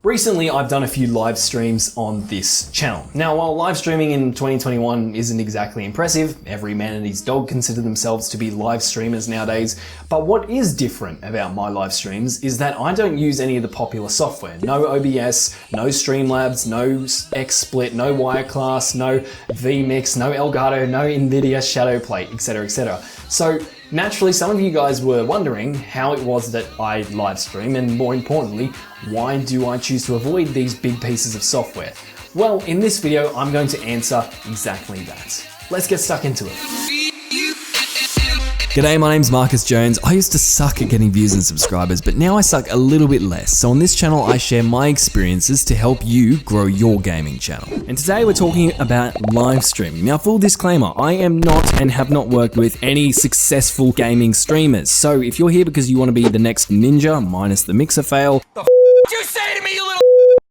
Recently, I've done a few live streams on this channel. Now, while live streaming in 2021 isn't exactly impressive, every man and his dog consider themselves to be live streamers nowadays, but what is different about my live streams is that I don't use any of the popular software. No OBS, no Streamlabs, no XSplit, no Wireclass, no vMix, no Elgato, no NVIDIA Shadowplate, etc, etc. So naturally, some of you guys were wondering how it was that I live stream, and more importantly, why do I choose to avoid these big pieces of software? Well, in this video, I'm going to answer exactly that. Let's get stuck into it. G'day, my name's Marcus Jones. I used to suck at getting views and subscribers, but now I suck a little bit less. So on this channel, I share my experiences to help you grow your gaming channel. And today we're talking about live streaming. Now, full disclaimer, I am not and have not worked with any successful gaming streamers. So if you're here because you want to be the next ninja, minus the mixer fail, the f you say to me, you little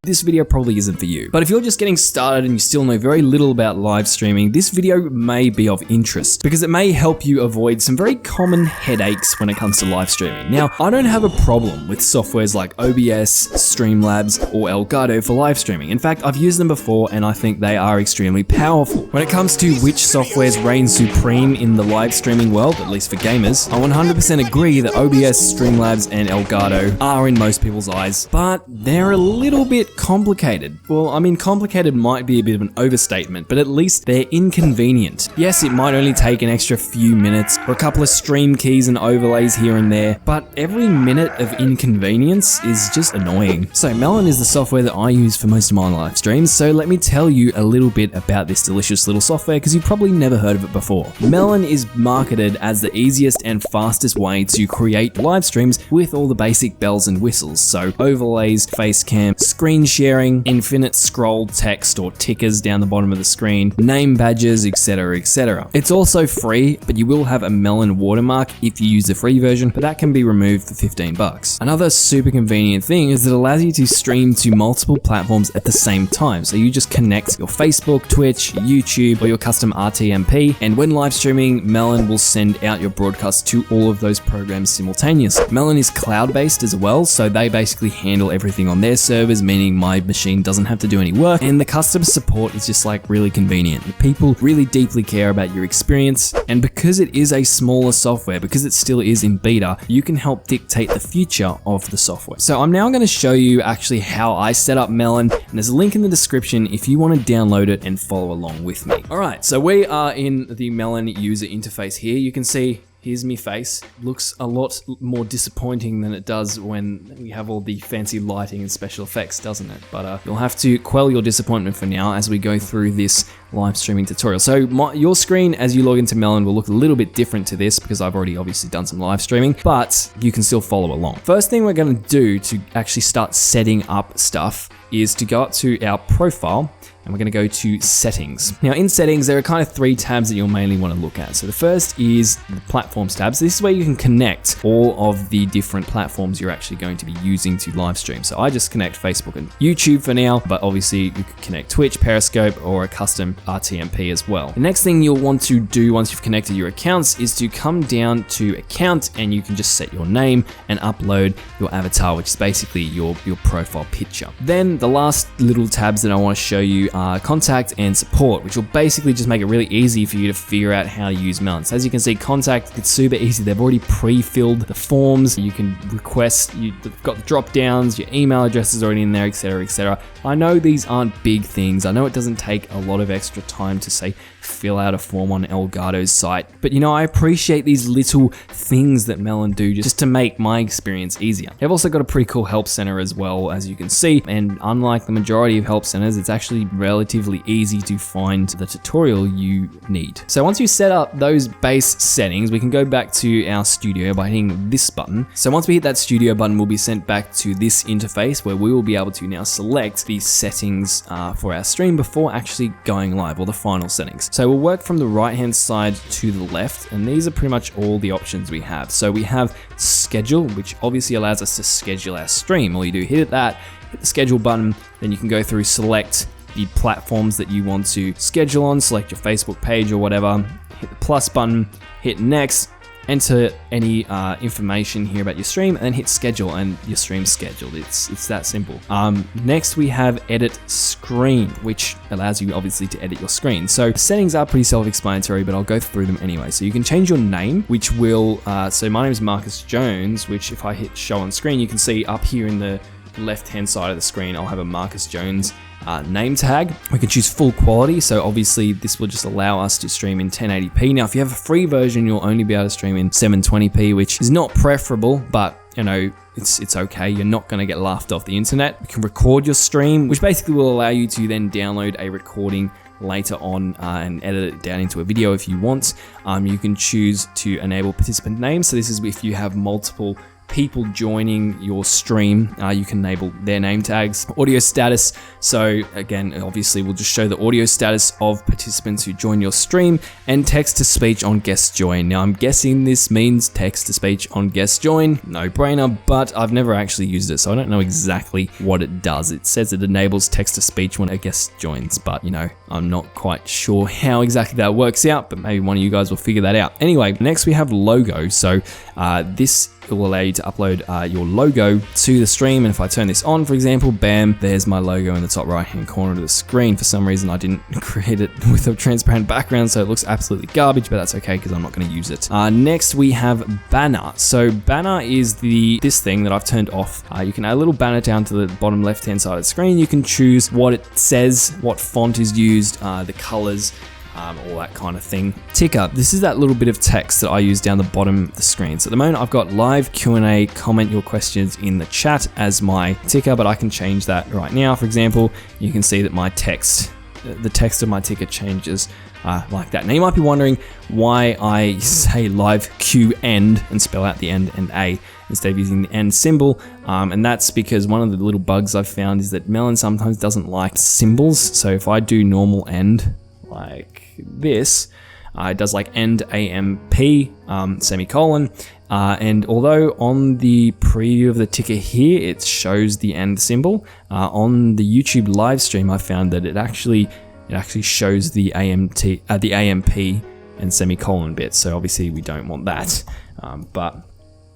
this video probably isn't for you. But if you're just getting started and you still know very little about live streaming, this video may be of interest because it may help you avoid some very common headaches when it comes to live streaming. Now, I don't have a problem with softwares like OBS, Streamlabs, or Elgato for live streaming. In fact, I've used them before and I think they are extremely powerful. When it comes to which softwares reign supreme in the live streaming world, at least for gamers, I 100% agree that OBS, Streamlabs, and Elgato are in most people's eyes, but they're a little bit complicated. Well, I mean, complicated might be a bit of an overstatement, but at least they're inconvenient. Yes, it might only take an extra few minutes or a couple of stream keys and overlays here and there, but every minute of inconvenience is just annoying. So Melon is the software that I use for most of my live streams, so let me tell you a little bit about this delicious little software because you've probably never heard of it before. Melon is marketed as the easiest and fastest way to create live streams with all the basic bells and whistles, so overlays, face cam, screen sharing, infinite scroll text or tickers down the bottom of the screen, name badges, etc, etc. It's also free, but you will have a Melon watermark if you use the free version, but that can be removed for 15 bucks. Another super convenient thing is that it allows you to stream to multiple platforms at the same time. So you just connect your Facebook, Twitch, YouTube, or your custom RTMP, and when live streaming, Melon will send out your broadcast to all of those programs simultaneously. Melon is cloud-based as well, so they basically handle everything on their servers, meaning my machine doesn't have to do any work, and the customer support is just like really convenient. The people really deeply care about your experience, and because it is a smaller software, because it still is in beta, you can help dictate the future of the software. So I'm now going to show you actually how I set up Melon, and there's a link in the description if you want to download it and follow along with me. Alright, so we are in the Melon user interface here. You can see here's me face. Looks a lot more disappointing than it does when we have all the fancy lighting and special effects, doesn't it? But you'll have to quell your disappointment for now as we go through this live streaming tutorial. So your screen as you log into Melon will look a little bit different to this because I've already obviously done some live streaming, but you can still follow along. First thing we're going to do to actually start setting up stuff is to go up to our profile, and we're going to go to settings. Now in settings, there are kind of three tabs that you'll mainly want to look at. So the first is the platforms tab. So this is where you can connect all of the different platforms you're actually going to be using to live stream. So I just connect Facebook and YouTube for now, but obviously you could connect Twitch, Periscope, or a custom RTMP as well. The next thing you'll want to do once you've connected your accounts is to come down to account, and you can just set your name and upload your avatar, which is basically your profile picture. Then the last little tabs that I want to show you are contact and support, which will basically just make it really easy for you to figure out how to use Melon. So as you can see, contact, it's super easy. They've already pre-filled the forms. You can request, you've got the drop downs, your email address is already in there, etc, etc. I know these aren't big things. I know it doesn't take a lot of extra time to say fill out a form on Elgato's site, but you know, I appreciate these little things that Melon do just to make my experience easier. They've also got a pretty cool help center as well, as you can see, and unlike the majority of help centers, it's actually relatively easy to find the tutorial you need. So once you set up those base settings, we can go back to our studio by hitting this button. So once we hit that studio button, we'll be sent back to this interface where we will be able to now select the settings for our stream before actually going live, or the final settings. So we'll work from the right hand side to the left, and these are pretty much all the options we have. So we have schedule, which obviously allows us to schedule our stream. All you do, hit that, hit the schedule button, then you can go through, select the platforms that you want to schedule on, select your Facebook page or whatever, hit the plus button, hit next, enter any information here about your stream, and then hit schedule, and your stream's scheduled. It's that simple. Next we have edit screen, which allows you obviously to edit your screen. So settings are pretty self-explanatory, but I'll go through them anyway. So you can change your name, which will, so my name is Marcus Jones, which if I hit show on screen, you can see up here in the left-hand side of the screen, I'll have a Marcus Jones name tag. We can choose full quality, so obviously this will just allow us to stream in 1080p. Now, if you have a free version, you'll only be able to stream in 720p, which is not preferable, but you know, it's okay. You're not going to get laughed off the internet. You can record your stream, which basically will allow you to then download a recording later on and edit it down into a video if you want. You can choose to enable participant names. So this is if you have multiple people joining your stream, you can enable their name tags. Audio status, so again, obviously we'll just show the audio status of participants who join your stream, and text to speech on guest join. Now I'm guessing this means text to speech on guest join, no brainer, but I've never actually used it, so I don't know exactly what it does. It says it enables text to speech when a guest joins, but you know, I'm not quite sure how exactly that works out, but maybe one of you guys will figure that out. Anyway, next we have logo. So this will allow you to upload your logo to the stream, and if I turn this on, for example, bam, there's my logo in the top right hand corner of the screen. For some reason I didn't create it with a transparent background, so it looks absolutely garbage, but that's okay because I'm not going to use it. Next we have banner. So banner is this thing that I've turned off. You can add a little banner down to the bottom left hand side of the screen. You can choose what it says, what font is used, the colors, all that kind of thing. Ticker, this is that little bit of text that I use down the bottom of the screen. So at the moment I've got live Q&A, comment your questions in the chat as my ticker, but I can change that right now. For example, you can see that my text, the text of my ticker changes like that. Now you might be wondering why I say live Q end and spell out the end and A instead of using the end symbol, and that's because one of the little bugs I've found is that Melon sometimes doesn't like symbols. So if I do normal end like this, it does like end AMP semicolon, and although on the preview of the ticker here it shows the end symbol, on the YouTube live stream I found that it actually shows the AMP and semicolon bit, so obviously we don't want that, but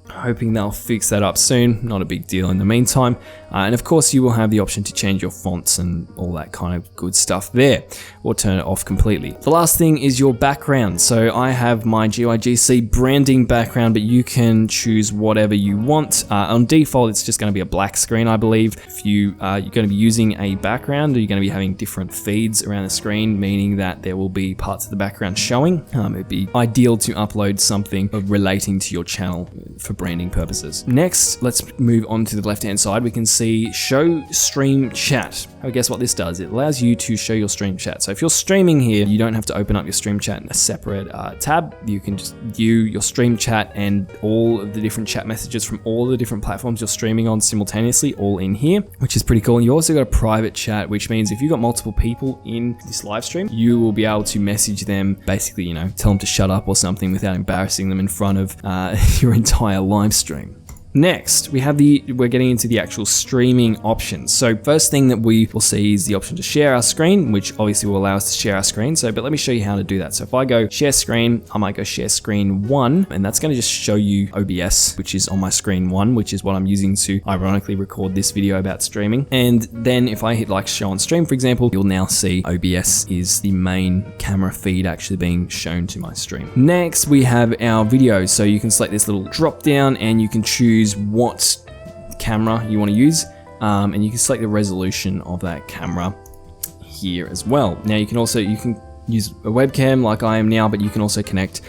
hoping they'll fix that up soon. Not a big deal in the meantime. And of course you will have the option to change your fonts and all that kind of good stuff there, or turn it off completely. The last thing is your background. So I have my GYGC branding background, but you can choose whatever you want. On default, it's just going to be a black screen, I believe. If you're going to be using a background, you're going to be having different feeds around the screen, meaning that there will be parts of the background showing. It'd be ideal to upload something relating to your channel for branding purposes. Next, let's move on to the left-hand side. We can see show stream chat. Oh, guess what this does? It allows you to show your stream chat. So if you're streaming here, you don't have to open up your stream chat in a separate tab. You can just view your stream chat and all of the different chat messages from all the different platforms you're streaming on simultaneously, all in here, which is pretty cool. And you also got a private chat, which means if you've got multiple people in this live stream, you will be able to message them, basically, you know, tell them to shut up or something without embarrassing them in front of your entire live stream. Next, we're getting into the actual streaming options. So first thing that we will see is the option to share our screen, which obviously will allow us to share our screen. But let me show you how to do that. So if I go share screen, I might go share screen 1, and that's going to just show you OBS, which is on my screen 1, which is what I'm using to ironically record this video about streaming. And then if I hit like show on stream, for example, you'll now see OBS is the main camera feed actually being shown to my stream. Next, we have our video. So you can select this little drop down and you can choose what camera you want to use, and you can select the resolution of that camera here as well. Now you can use a webcam like I am now, but you can also connect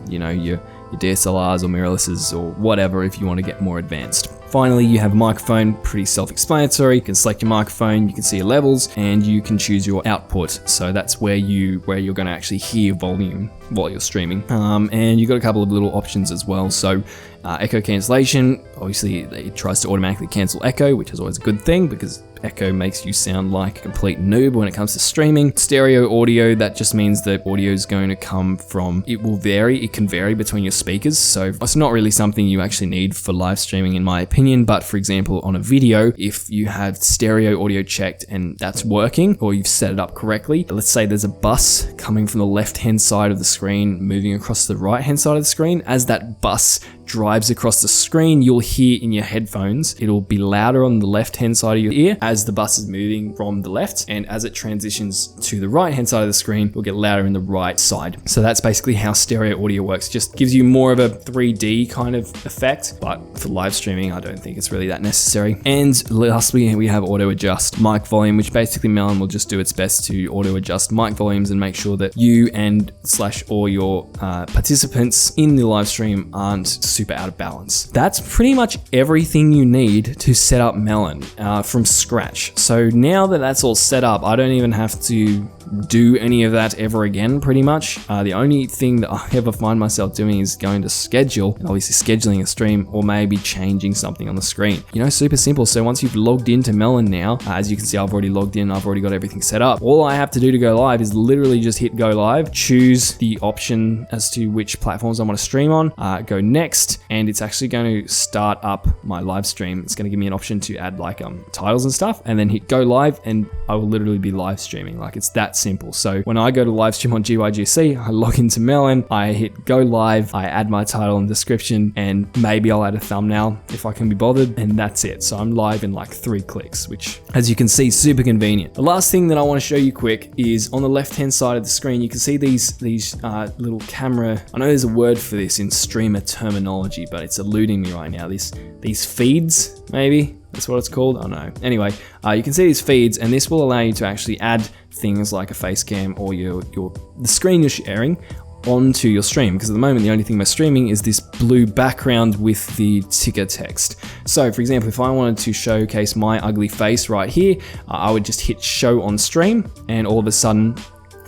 you know, your DSLRs or mirrorlesses or whatever if you want to get more advanced. Finally, you have a microphone, pretty self-explanatory. You can select your microphone, you can see your levels, and you can choose your output. So that's where you're going to actually hear volume while you're streaming. And you've got a couple of little options as well. So echo cancellation, obviously it tries to automatically cancel echo, which is always a good thing because echo makes you sound like a complete noob when it comes to streaming. Stereo audio, that just means that audio is going to come from, it can vary between your speakers. So it's not really something you actually need for live streaming in my opinion. opinion, but for example, on a video, if you have stereo audio checked and that's working, or you've set it up correctly, let's say there's a bus coming from the left-hand side of the screen, moving across the right-hand side of the screen. As that bus drives across the screen, you'll hear in your headphones, it'll be louder on the left-hand side of your ear as the bus is moving from the left, and as it transitions to the right-hand side of the screen, it'll get louder in the right side. So that's basically how stereo audio works. Just gives you more of a 3D kind of effect, but for live streaming, I don't think it's really that necessary. And lastly, we have auto adjust mic volume, which basically Melon will just do its best to auto adjust mic volumes and make sure that you and / all your participants in the live stream aren't super out of balance. That's pretty much everything you need to set up Melon from scratch. So now that that's all set up, I don't even have to do any of that ever again, pretty much. The only thing that I ever find myself doing is going to schedule, and obviously scheduling a stream, or maybe changing something on the screen. You know, super simple. So once you've logged into Melon now, as you can see, I've already logged in, I've already got everything set up. All I have to do to go live is literally just hit go live, choose the option as to which platforms I want to stream on, go next, and it's actually going to start up my live stream. It's going to give me an option to add like titles and stuff, and then hit go live, and I will literally be live streaming. Like, it's that simple. So when I go to live stream on GYGC, I log into Melon, I hit go live, I add my title and description, and maybe I'll add a thumbnail if I can be bothered, and that's it. So I'm live in like 3 clicks, which, as you can see, super convenient. The last thing that I want to show you quick is on the left-hand side of the screen, you can see these little camera. I know there's a word for this in streamer terminology, but it's eluding me right now. These feeds, maybe? That's what it's called? I don't know. Anyway, you can see these feeds, and this will allow you to actually add things like a face cam or the screen you're sharing onto your stream, because at the moment the only thing we're streaming is this blue background with the ticker text. So for example, if I wanted to showcase my ugly face right here, I would just hit show on stream, and all of a sudden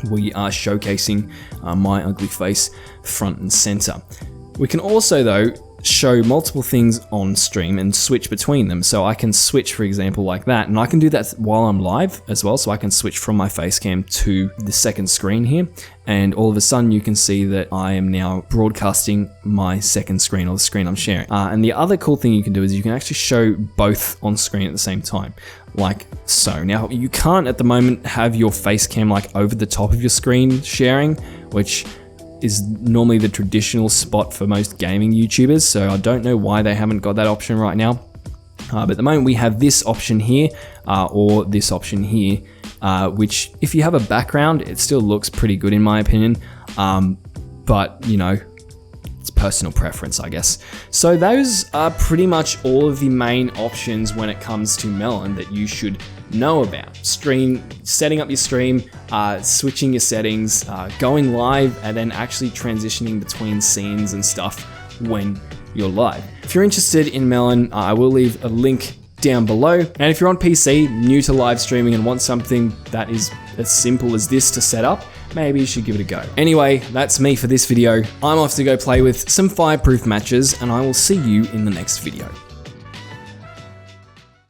we are showcasing my ugly face front and center. We can also, though, show multiple things on stream and switch between them. So I can switch, for example, like that, and I can do that while I'm live as well. So I can switch from my face cam to the second screen here, and all of a sudden you can see that I am now broadcasting my second screen, or the screen I'm sharing. And the other cool thing you can do is you can actually show both on screen at the same time, like so. Now you can't at the moment have your face cam like over the top of your screen sharing, which is normally the traditional spot for most gaming YouTubers, so I don't know why they haven't got that option right now. But at the moment we have this option here, or this option here, which if you have a background, it still looks pretty good in my opinion, but you know, it's personal preference, I guess. So those are pretty much all of the main options when it comes to Melon that you should know about. Setting up your stream, switching your settings, going live, and then actually transitioning between scenes and stuff when you're live. If you're interested in Melon, I will leave a link down below. And if you're on PC, new to live streaming, and want something that is as simple as this to set up, maybe you should give it a go. Anyway, that's me for this video. I'm off to go play with some fireproof matches, and I will see you in the next video.